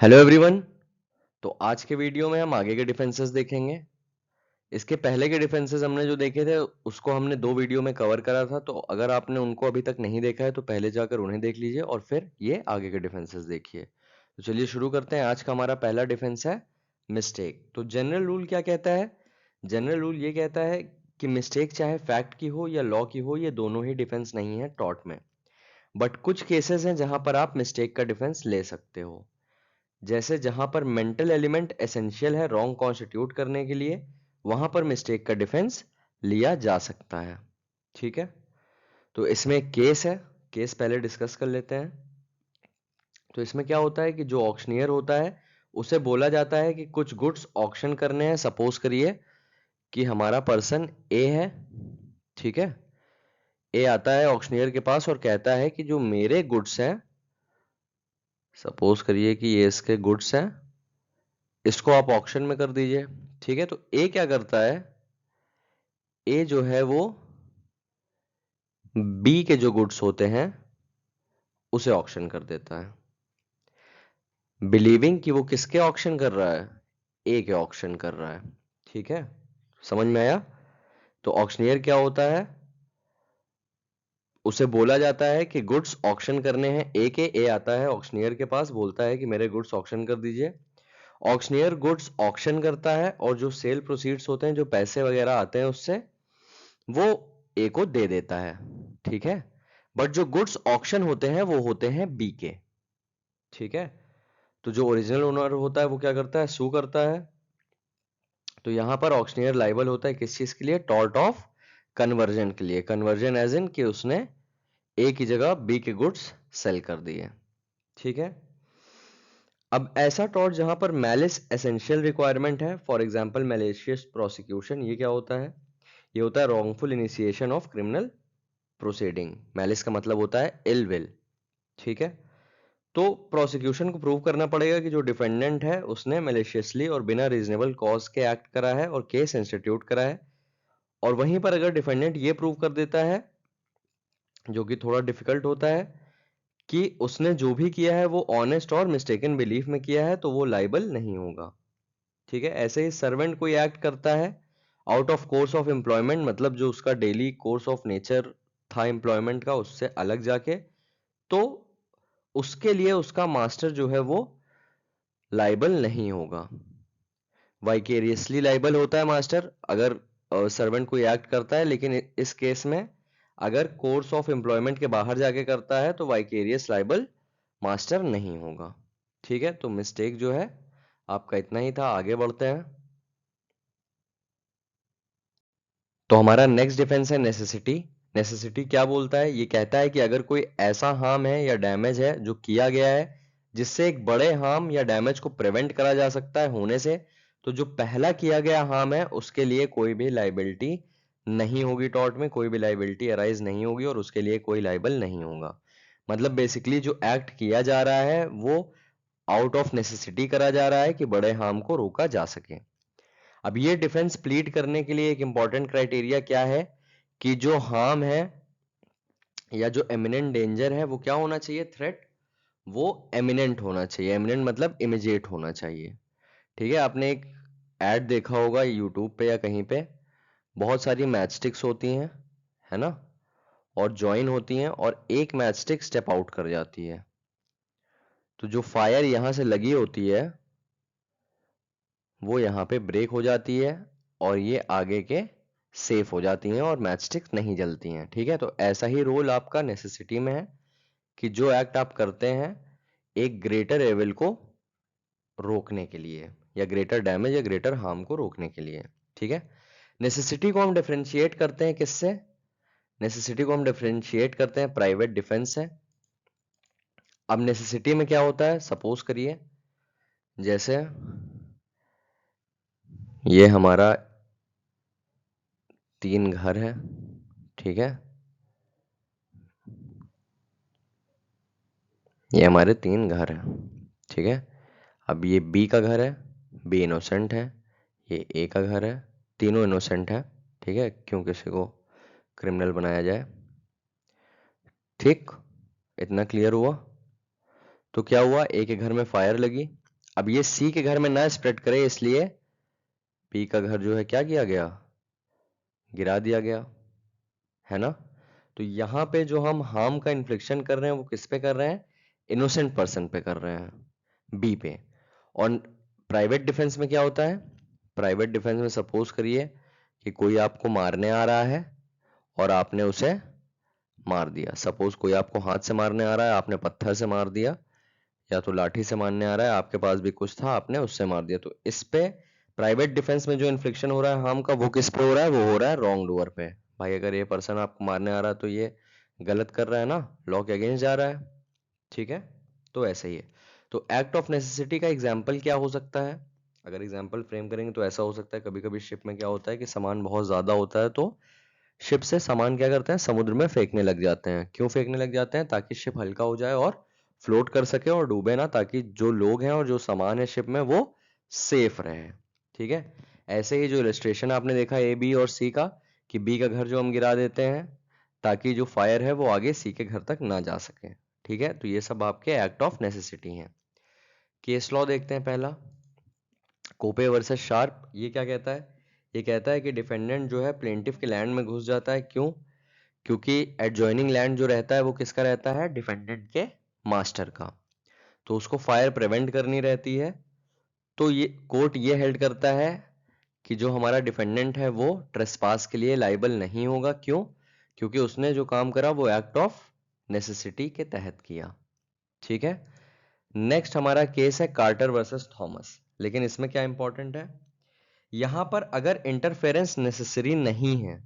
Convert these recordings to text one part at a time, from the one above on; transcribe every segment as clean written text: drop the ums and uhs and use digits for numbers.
Hello everyone. तो आज के वीडियो में हम आगे के डिफेंसेस देखेंगे। इसके पहले के डिफेंसेस हमने जो देखे थे उसको हमने 2 वीडियो में कवर करा था, तो अगर आपने उनको अभी तक नहीं देखा है तो पहले जाकर उन्हें देख लीजिए और फिर ये आगे के डिफेंसेस देखिए। तो चलिए शुरू करते हैं। आज का हमारा पहला डिफेंस है मिस्टेक। तो जनरल रूल क्या कहता है? जनरल रूल ये कहता है कि मिस्टेक चाहे फैक्ट की हो या लॉ की हो, ये दोनों ही डिफेंस नहीं है टॉर्ट में। बट कुछ केसेस हैं जहां पर आप मिस्टेक का डिफेंस ले सकते हो। जैसे जहां पर मेंटल एलिमेंट एसेंशियल है रॉन्ग कॉन्स्टिट्यूट करने के लिए, वहां पर मिस्टेक का डिफेंस लिया जा सकता है। ठीक है, तो इसमें एक केस है। केस पहले डिस्कस कर लेते हैं। तो इसमें क्या होता है कि जो ऑक्शनियर होता है उसे बोला जाता है कि कुछ गुड्स ऑक्शन करने हैं। सपोज करिए कि हमारा पर्सन ए है। ठीक है, ए आता है ऑक्शनियर के पास और कहता है कि जो मेरे गुड्स हैं, सपोज करिए कि ये इसके गुड्स हैं, इसको आप ऑक्शन में कर दीजिए। ठीक है, तो ए क्या करता है? ए जो है वो बी के जो गुड्स होते हैं उसे ऑक्शन कर देता है, बिलीविंग कि वो किसके ऑक्शन कर रहा है? ए के ऑक्शन कर रहा है। ठीक है, समझ में आया? तो ऑक्शनियर क्या होता है? उसे बोला जाता है कि गुड्स ऑक्शन करने हैं ए के। ए आता है ऑक्शनियर के पास, बोलता है कि मेरे गुड्स ऑक्शन कर दीजिए। ऑक्शनियर गुड्स ऑक्शन करता है और जो सेल प्रोसीड्स होते हैं, जो पैसे वगैरह आते हैं उससे, वो ए को दे देता है। ठीक है, बट जो गुड्स ऑक्शन होते हैं वो होते हैं बी के। ठीक है, तो जो ओरिजिनल ओनर होता है वो क्या करता है? सू करता है। तो यहां पर ऑक्शनियर लाइबल होता है किस चीज के लिए? टॉर्ट ऑफ कन्वर्जन के लिए। कन्वर्जन एज इन कि उसने ए की जगह बी के गुड्स सेल कर दिए। ठीक है, अब ऐसा टॉर्ट जहां पर मैलिस एसेंशियल रिक्वायरमेंट है, फॉर एग्जांपल मैलिशियस प्रोसिक्यूशन, ये क्या होता है? ये होता है wrongful initiation of criminal proceeding. Malice का मतलब होता है इल विल। ठीक है, तो प्रोसिक्यूशन को प्रूव करना पड़ेगा कि जो डिफेंडेंट है उसने मैलिशियसली और बिना रीजनेबल कॉज के एक्ट करा है और केस इंस्टीट्यूट करा है। और वहीं पर अगर डिफेंडेंट ये प्रूव कर देता है, जो कि थोड़ा डिफिकल्ट होता है, कि उसने जो भी किया है वो ऑनेस्ट और मिस्टेकन बिलीफ में किया है, तो वो लाइबल नहीं होगा। ठीक है, ऐसे ही सर्वेंट कोई एक्ट करता है out of course of employment, मतलब जो उसका डेली कोर्स ऑफ नेचर था एम्प्लॉयमेंट का, उससे अलग जाके, तो उसके लिए उसका मास्टर जो है वो लाइबल नहीं होगा। वाइकेरियसली लाइबल होता है मास्टर अगर सर्वेंट कोई एक्ट करता है, लेकिन इस केस में अगर कोर्स ऑफ एम्प्लॉयमेंट के बाहर जाके करता है तो वाइकेरियस लाइबल मास्टर नहीं होगा। ठीक है, तो मिस्टेक जो है आपका इतना ही था। आगे बढ़ते हैं। तो हमारा नेक्स्ट डिफेंस है नेसेसिटी। नेसेसिटी क्या बोलता है? ये कहता है कि अगर कोई ऐसा हार्म है या डैमेज है जो किया गया है जिससे एक बड़े हार्म या डैमेज को प्रिवेंट करा जा सकता है होने से, तो जो पहला किया गया हार्म है उसके लिए कोई भी लाइबिलिटी नहीं होगी। टॉर्ट में कोई भी लाइबिलिटी अराइज नहीं होगी और उसके लिए कोई लाइबल नहीं होगा। मतलब बेसिकली जो एक्ट किया जा रहा है वो आउट ऑफ नेसेसिटी करा जा रहा है कि बड़े हार्म को रोका जा सके। अब ये डिफेंस प्लीड करने के लिए एक इंपॉर्टेंट क्राइटेरिया क्या है? कि जो हार्म है या जो एमिनेंट डेंजर है वो क्या होना चाहिए? थ्रेट वो एमिनेंट होना चाहिए। एमिनेंट मतलब इमीडिएट होना चाहिए। ठीक है, आपने एक एड देखा होगा यूट्यूब पे या कहीं पे, बहुत सारी मैच स्टिक्स होती हैं, है ना, और ज्वाइन होती हैं और एक मैच स्टिक स्टेप आउट कर जाती है। तो जो फायर यहां से लगी होती है वो यहाँ पे ब्रेक हो जाती है और ये आगे के सेफ हो जाती हैं और मैच स्टिक्स नहीं जलती हैं। ठीक है, तो ऐसा ही रोल आपका नेसेसिटी में है कि जो एक्ट आप करते हैं एक ग्रेटर एविल को रोकने के लिए या ग्रेटर डैमेज या ग्रेटर हार्म को रोकने के लिए। ठीक है, नेसेसिटी को हम डिफरेंशिएट करते हैं किससे? नेसेसिटी को हम डिफरेंशिएट करते हैं प्राइवेट डिफेंस से। अब नेसेसिटी में क्या होता है? सपोज करिए जैसे ये हमारा 3 घर है। ठीक है, ये हमारे 3 घर हैं। ठीक है, अब ये बी का घर है, बी इनोसेंट है। ये ए का घर है, तीनों इनोसेंट है। ठीक है, क्यों किसी को क्रिमिनल बनाया जाए। ठीक, इतना क्लियर हुआ? तो क्या हुआ? ए के घर में फायर लगी, अब ये सी के घर में ना स्प्रेड करे, इसलिए बी का घर जो है क्या किया गया, गिरा दिया गया, है ना। तो यहाँ पे जो हम हार्म का इन्फ्लिक्शन कर रहे हैं वो किस पे कर रहे हैं, इनोसेंट पर्सन पे कर रहे हैं, बी पे। और प्राइवेट डिफेंस में क्या होता है, प्राइवेट डिफेंस में सपोज करिए कि कोई आपको मारने आ रहा है और आपने उसे मार दिया। सपोज कोई आपको हाथ से मारने आ रहा है, आपने पत्थर से मार दिया, या तो लाठी से मारने आ रहा है, आपके पास भी कुछ था, आपने उससे मार दिया। तो इस पे प्राइवेट डिफेंस में जो इन्फ्लिक्शन हो रहा है हार्म का, वो किस पे हो रहा है, वो हो रहा है रॉन्ग डूअर पे। भाई अगर ये पर्सन आपको मारने आ रहा है तो ये गलत कर रहा है ना, लॉ के अगेंस्ट जा रहा है, ठीक है। तो ऐसा ही है। तो एक्ट ऑफ नेसेसिटी का एग्जाम्पल क्या हो सकता है, अगर एग्जाम्पल फ्रेम करेंगे तो ऐसा हो सकता है, कभी कभी शिप में क्या होता है कि सामान बहुत ज्यादा होता है, तो शिप से सामान क्या करते हैं, समुद्र में फेंकने लग जाते हैं। क्यों फेंकने लग जाते हैं, ताकि शिप हल्का हो जाए और फ्लोट कर सके और डूबे ना, ताकि जो लोग हैं और जो सामान है शिप में वो सेफ रहे, ठीक है। ऐसे ही जो इलस्ट्रेशन आपने देखा ए बी और सी का, कि बी का घर जो हम गिरा देते हैं ताकि जो फायर है वो आगे सी के घर तक ना जा सके, ठीक है। तो ये सब आपके एक्ट ऑफ नेसेसिटी हैं। केस लॉ देखते हैं पहला, कोपे वर्सेस शार्प। ये क्या कहता है, ये कहता है कि डिफेंडेंट जो है प्लेंटिफ के लैंड में घुस जाता है। क्यों, क्योंकि एडजॉइनिंग लैंड जो रहता है वो किसका रहता है, डिफेंडेंट के मास्टर का। तो उसको फायर प्रिवेंट करनी रहती है। तो ये कोर्ट ये हेल्ड करता है कि जो हमारा डिफेंडेंट है वो ट्रेसपास के लिए लाइबल नहीं होगा। क्यों, क्योंकि उसने जो काम करा वो एक्ट ऑफ नेसेसिटी के तहत किया, ठीक है। नेक्स्ट हमारा केस है कार्टर वर्सेस थॉमस। लेकिन इसमें क्या इंपॉर्टेंट है, यहां पर अगर इंटरफेरेंस नेसेसरी नहीं है,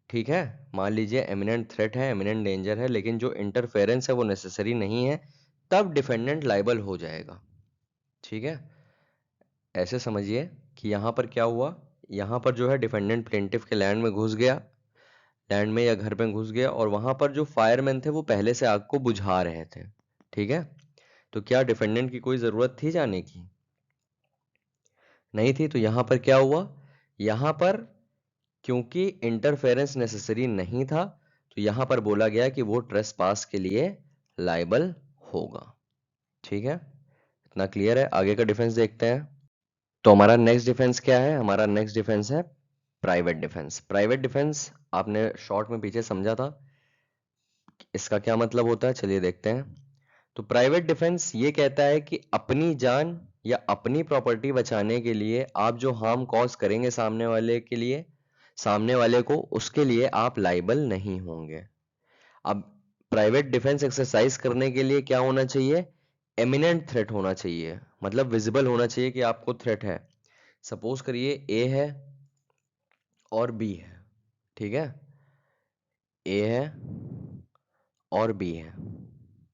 ठीक है, मान लीजिए एमिनेंट थ्रेट है, एमिनेंट डेंजर है, लेकिन जो इंटरफेरेंस है वो नेसेसरी नहीं है, तब डिफेंडेंट लाइबल हो जाएगा, ठीक है। ऐसे समझिए कि यहां पर क्या हुआ, यहां पर जो है डिफेंडेंट प्लेंटिफ के लैंड में घुस गया, लैंड में या घर में घुस गया, और वहां पर जो फायरमैन थे वो पहले से आग को बुझा रहे थे, ठीक है। तो क्या डिफेंडेंट की कोई जरूरत थी जाने की, नहीं थी। तो यहां पर क्या हुआ, यहां पर क्योंकि इंटरफेरेंस नेसेसरी नहीं था, तो यहां पर बोला गया कि वो ट्रेसपास के लिए लाइबल होगा, ठीक है। इतना क्लियर है। आगे का डिफेंस देखते हैं। तो हमारा नेक्स्ट डिफेंस क्या है, हमारा नेक्स्ट डिफेंस है प्राइवेट डिफेंस। प्राइवेट डिफेंस आपने शॉर्ट में पीछे समझा था, इसका क्या मतलब होता है, चलिए देखते हैं। तो प्राइवेट डिफेंस ये कहता है कि अपनी जान या अपनी प्रॉपर्टी बचाने के लिए आप जो हार्म कॉज करेंगे सामने वाले के लिए, सामने वाले को, उसके लिए आप लाइबल नहीं होंगे। अब प्राइवेट डिफेंस एक्सरसाइज करने के लिए क्या होना चाहिए, एमिनेंट थ्रेट होना चाहिए, मतलब विजिबल होना चाहिए कि आपको थ्रेट है। सपोज करिए ए है और बी है, ठीक है, ए है और बी है,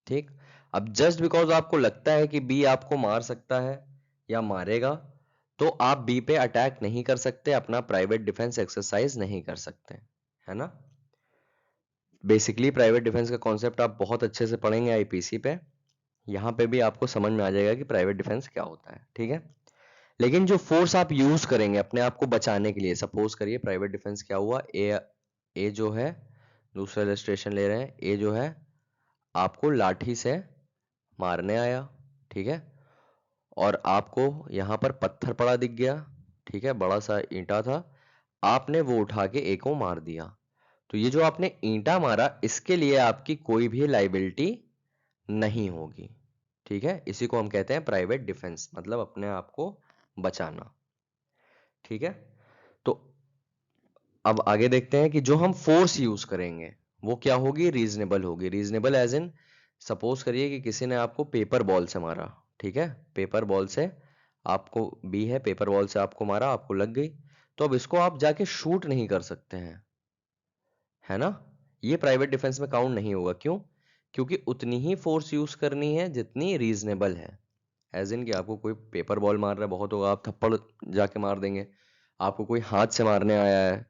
ठीक। अब जस्ट बिकॉज आपको लगता है कि बी आपको मार सकता है या मारेगा, तो आप बी पे अटैक नहीं कर सकते, अपना प्राइवेट डिफेंस एक्सरसाइज नहीं कर सकते, है ना। बेसिकली प्राइवेट डिफेंस का कॉन्सेप्ट आप बहुत अच्छे से पढ़ेंगे आईपीसी पे, यहाँ पे भी आपको समझ में आ जाएगा कि प्राइवेट डिफेंस क्या होता है, ठीक है। लेकिन जो फोर्स आप यूज करेंगे अपने आप को बचाने के लिए, सपोज करिए प्राइवेट डिफेंस क्या हुआ, ए जो है, दूसरा इलस्ट्रेशन ले रहे हैं, ए जो है आपको लाठी से मारने आया, ठीक है, और आपको यहाँ पर पत्थर पड़ा दिख गया, ठीक है, बड़ा सा ईंटा था, आपने वो उठा के ए को मार दिया। तो ये जो आपने ईंटा मारा, इसके लिए आपकी कोई भी लाइबिलिटी नहीं होगी, ठीक है। इसी को हम कहते हैं प्राइवेट डिफेंस, मतलब अपने आप को बचाना, ठीक है। तो अब आगे देखते हैं कि जो हम फोर्स यूज करेंगे वो क्या होगी, रीजनेबल होगी। रीजनेबल एज इन, सपोज करिए कि किसी ने आपको पेपर बॉल से मारा, ठीक है, पेपर बॉल से आपको, बी है, पेपर बॉल से आपको मारा, आपको लग गई, तो अब इसको आप जाके शूट नहीं कर सकते हैं, है ना। ये प्राइवेट डिफेंस में काउंट नहीं होगा। क्यों, क्योंकि उतनी ही फोर्स यूज करनी है जितनी रीजनेबल है। एज इन कि आपको कोई पेपर बॉल मार रहा है, बहुत होगा, आप थप्पड़ जाके मार देंगे। आपको कोई हाथ से मारने आया है,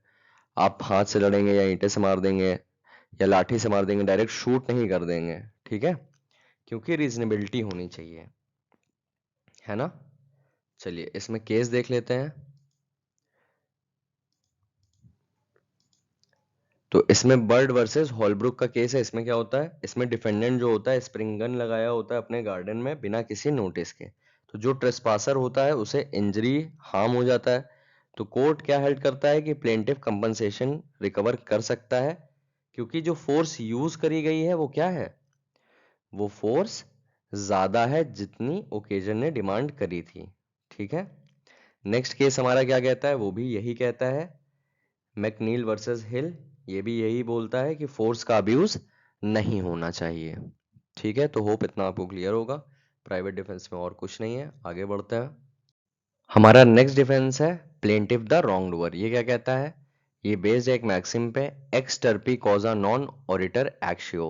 आप हाथ से लड़ेंगे या ईंटे से मार देंगे या लाठी से मार देंगे, डायरेक्ट शूट नहीं कर देंगे, ठीक है, क्योंकि रीजनेबिलिटी होनी चाहिए, है ना। चलिए इसमें केस देख लेते हैं। तो इसमें बर्ड वर्सेस हॉलब्रुक का केस है। इसमें क्या होता है, इसमें डिफेंडेंट जो होता है स्प्रिंग गन लगाया होता है अपने गार्डन में बिना किसी नोटिस के। तो जो ट्रेसपासर होता है उसे इंजरी हार्म हो जाता है, तो कोर्ट क्या हेल्ड करता है कि प्लेंटिफ कंपनसेशन रिकवर कर सकता है, क्योंकि जो फोर्स यूज करी गई है वो क्या है, वो फोर्स ज्यादा है जितनी ओकेजन ने डिमांड करी थी। ठीक है, नेक्स्ट केस हमारा क्या कहता है, वो भी यही कहता है, मैकनील वर्सेस हिल, ये भी यही बोलता है कि फोर्स का अब्यूज नहीं होना चाहिए। ठीक है, तो होप इतना आपको क्लियर होगा। प्राइवेट डिफेंस में और कुछ नहीं है, आगे बढ़ते हैं। हमारा नेक्स्ट डिफेंस है प्लेंटिफ द रॉन्ग डूअर। ये क्या कहता है, ये बेस्ड है एक मैक्सिम पे, एक्स टर्पी कॉजा नॉन ऑडिटर एक्शियो।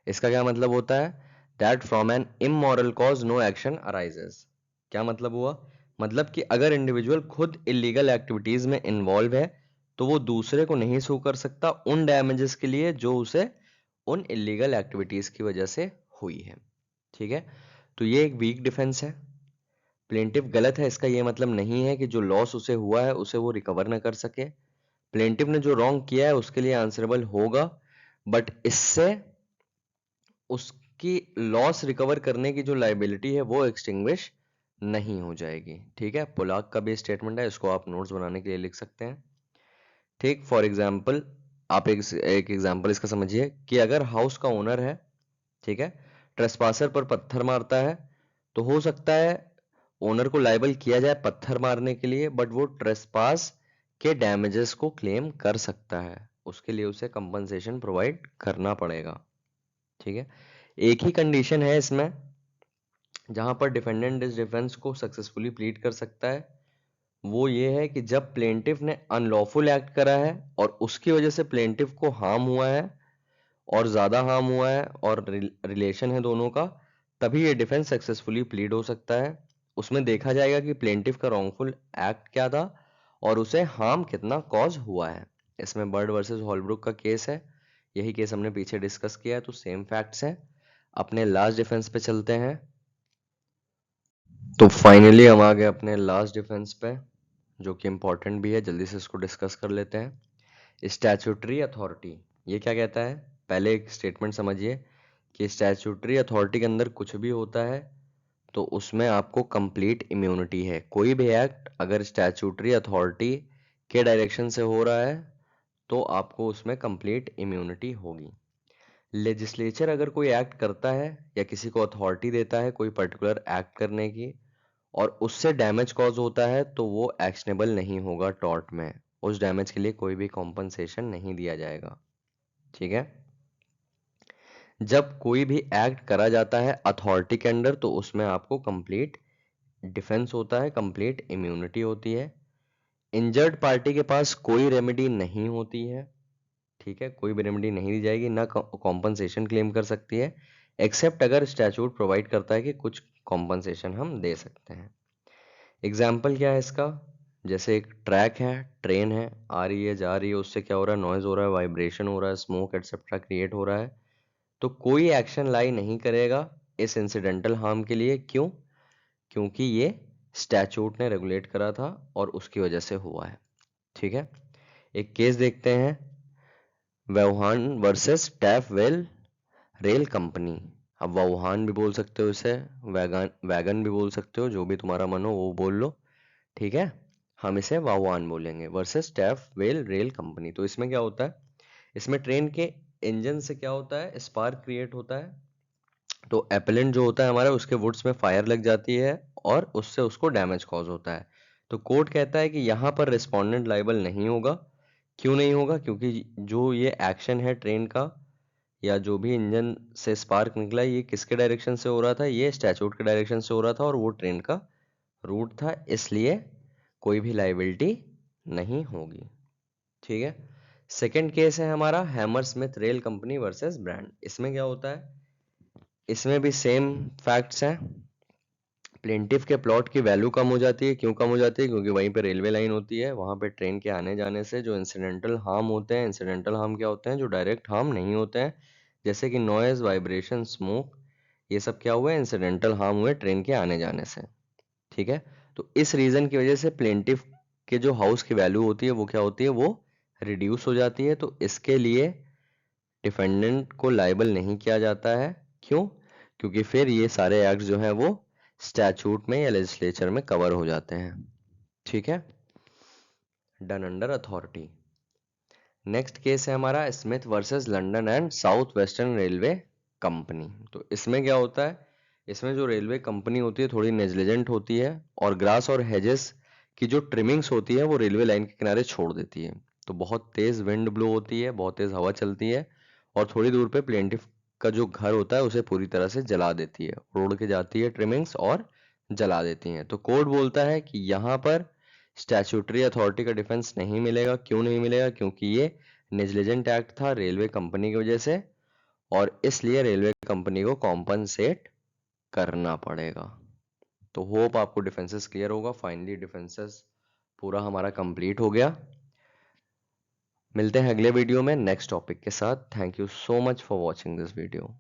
इसका क्या मतलब होता है, that from an immoral cause no action arises. क्या मतलब हुआ, मतलब कि अगर इंडिविजुअल खुद इलीगल एक्टिविटीज में इन्वॉल्व है तो वो दूसरे को नहीं सू कर सकता उन डैमेजेस के लिए जो उसे उन इलीगल एक्टिविटीज की वजह से हुई है। ठीक है, तो ये एक वीक डिफेंस है। प्लेंटिफ गलत है इसका ये मतलब नहीं है कि जो लॉस उसे हुआ है उसे वो रिकवर ना कर सके। प्लेंटिफ ने जो रॉन्ग किया है उसके लिए आंसरेबल होगा, बट इससे उसकी लॉस रिकवर करने की जो लाइबिलिटी है वो एक्सटिंग्विश नहीं हो जाएगी। ठीक है, पुलाक का भी स्टेटमेंट है, इसको आप नोट्स बनाने के लिए लिख सकते हैं। ठीक, फॉर एग्जाम्पल आप एक एग्जाम्पल इसका समझिए कि अगर हाउस का ओनर है, ठीक है, ट्रेसपासर पर पत्थर मारता है, तो हो सकता है ओनर को लायबल किया जाए पत्थर मारने के लिए, बट वो ट्रेसपास के डैमेजेस को क्लेम कर सकता है, उसके लिए उसे कंपनसेशन प्रोवाइड करना पड़ेगा। ठीक है, एक ही कंडीशन है इसमें जहां पर डिफेंडेंट इस डिफेंस को सक्सेसफुली प्लीड कर सकता है, वो ये है कि जब प्लेंटिफ ने अनलॉफुल एक्ट करा है और उसकी वजह से प्लेंटिफ को हार्म हुआ है और ज्यादा हार्म हुआ है और रिलेशन है दोनों का, तभी ये डिफेंस सक्सेसफुली प्लीड हो सकता है। उसमें देखा जाएगा कि प्लेंटिफ का रॉन्गफुल एक्ट क्या था और उसे हार्म कितना कॉज हुआ है। इसमें बर्ड वर्सेस हॉलब्रुक का केस है, यही केस हमने पीछे डिस्कस किया है, तो सेम फैक्ट्स हैं। अपने लास्ट डिफेंस पे चलते हैं। तो फाइनली हम आ गए अपने लास्ट डिफेंस पे, जो कि इंपॉर्टेंट भी है, जल्दी से इसको डिस्कस कर लेते हैं। स्टैट्यूटरी अथॉरिटी, ये क्या कहता है, पहले एक स्टेटमेंट समझिए कि स्टैट्यूटरी अथॉरिटी के अंदर कुछ भी होता है तो उसमें आपको कंप्लीट इम्यूनिटी है। कोई भी एक्ट अगर स्टैट्यूटरी अथॉरिटी के डायरेक्शन से हो रहा है तो आपको उसमें कंप्लीट इम्यूनिटी होगी। लेजिस्लेचर अगर कोई एक्ट करता है या किसी को अथॉरिटी देता है कोई पर्टिकुलर एक्ट करने की और उससे डैमेज कॉज होता है तो वो एक्शनेबल नहीं होगा टॉर्ट में, उस डैमेज के लिए कोई भी कॉम्पनसेशन नहीं दिया जाएगा। ठीक है, जब कोई भी एक्ट करा जाता है अथॉरिटी के अंडर तो उसमें आपको कंप्लीट डिफेंस होता है, कंप्लीट इम्यूनिटी होती है। इंजर्ड पार्टी के पास कोई रेमेडी नहीं होती है। ठीक है, कोई भी रेमेडी नहीं दी जाएगी, ना कॉम्पनसेशन क्लेम कर सकती है, एक्सेप्ट अगर स्टैट्यूट प्रोवाइड करता है कि कुछ कॉम्पनसेशन हम दे सकते हैं। एग्जाम्पल क्या है इसका, जैसे एक ट्रैक है, ट्रेन है, आ रही है जा रही है, उससे क्या हो रहा है, नॉइज हो रहा है, वाइब्रेशन हो रहा है, स्मोक एटसेट्रा क्रिएट हो रहा है, तो कोई एक्शन लाई नहीं करेगा इस इंसिडेंटल हार्म के लिए। क्यों, क्योंकि ये स्टैच्यूट ने रेगुलेट करा था और उसकी वजह से हुआ है। ठीक है, एक केस देखते हैं, व्यवहान वर्सेस टैफ वेल रेल कंपनी। अब वुहान भी बोल सकते हो इसे, वैगन वैगन भी बोल सकते हो, जो भी तुम्हारा मन हो वो बोल लो। ठीक है, हम इसे वाहुआन बोलेंगे, वर्सेस टैफ वेल रेल कंपनी। तो इसमें क्या होता है, इसमें ट्रेन के इंजन से क्या होता है, स्पार्क क्रिएट होता है, तो एपेलेंट जो होता है हमारा उसके वुड्स में फायर लग जाती है और उससे उसको डैमेज कॉज होता है। तो कोर्ट कहता है कि यहाँ पर रिस्पोंडेंट लाइबल नहीं होगा। क्यों नहीं होगा, क्योंकि जो ये एक्शन है ट्रेन का या जो भी इंजन से स्पार्क निकला ये किसके डायरेक्शन से हो रहा था, ये स्टैच्यूट के डायरेक्शन से हो रहा था और वो ट्रेन का रूट था, इसलिए कोई भी लाइबिलिटी नहीं होगी। ठीक है, सेकंड केस है हमारा hammer Smith rail company versus brand. इसमें क्या होता है, इसमें भी सेम फैक्ट्स हैं। प्लेंटिफ के प्लॉट की वैल्यू कम हो जाती है, क्यों कम हो जाती है, क्योंकि वहीं पे रेलवे लाइन होती है, वहां पे ट्रेन के आने जाने से जो इंसिडेंटल हार्म होते हैं, इंसिडेंटल हार्म क्या होते हैं, जो डायरेक्ट हार्म नहीं होते हैं, जैसे कि नॉइज, वाइब्रेशन, स्मोक, ये सब क्या हुए, इंसिडेंटल हार्म हुए ट्रेन के आने जाने से। ठीक है, तो इस रीजन की वजह से प्लेंटिफ के जो हाउस की वैल्यू होती है वो क्या होती है, वो रिड्यूस हो जाती है, तो इसके लिए डिफेंडेंट को लाइबल नहीं किया जाता है। क्यों, क्योंकि फिर ये सारे एक्ट जो हैं वो स्टैचूट में या लेजिस्लेचर में कवर हो जाते हैं। ठीक है, done under authority. Next case है हमारा Smith versus London and south western railway company. तो इसमें क्या होता है, इसमें जो रेलवे कंपनी होती है थोड़ी नेग्लिजेंट होती है और ग्रास और हेजेस की जो ट्रिमिंग्स होती है वो रेलवे लाइन के किनारे छोड़ देती है। तो बहुत तेज विंड ब्लो होती है, बहुत तेज हवा चलती है और थोड़ी दूर पे प्लेंटिफ का जो घर होता है उसे पूरी तरह से जला देती है, उड़ के जाती है ट्रिमिंग्स और जला देती हैं। तो कोर्ट बोलता है कि यहाँ पर स्टैट्यूटरी अथॉरिटी का डिफेंस नहीं मिलेगा। क्यों नहीं मिलेगा? क्योंकि ये नेग्लिजेंट एक्ट था रेलवे कंपनी की वजह से और इसलिए रेलवे कंपनी को कॉम्पनसेट करना पड़ेगा। तो होप आपको डिफेंसेस क्लियर होगा। फाइनली डिफेंसेस पूरा हमारा कंप्लीट हो गया। मिलते हैं अगले वीडियो में नेक्स्ट टॉपिक के साथ। Thank you so much for watching this video.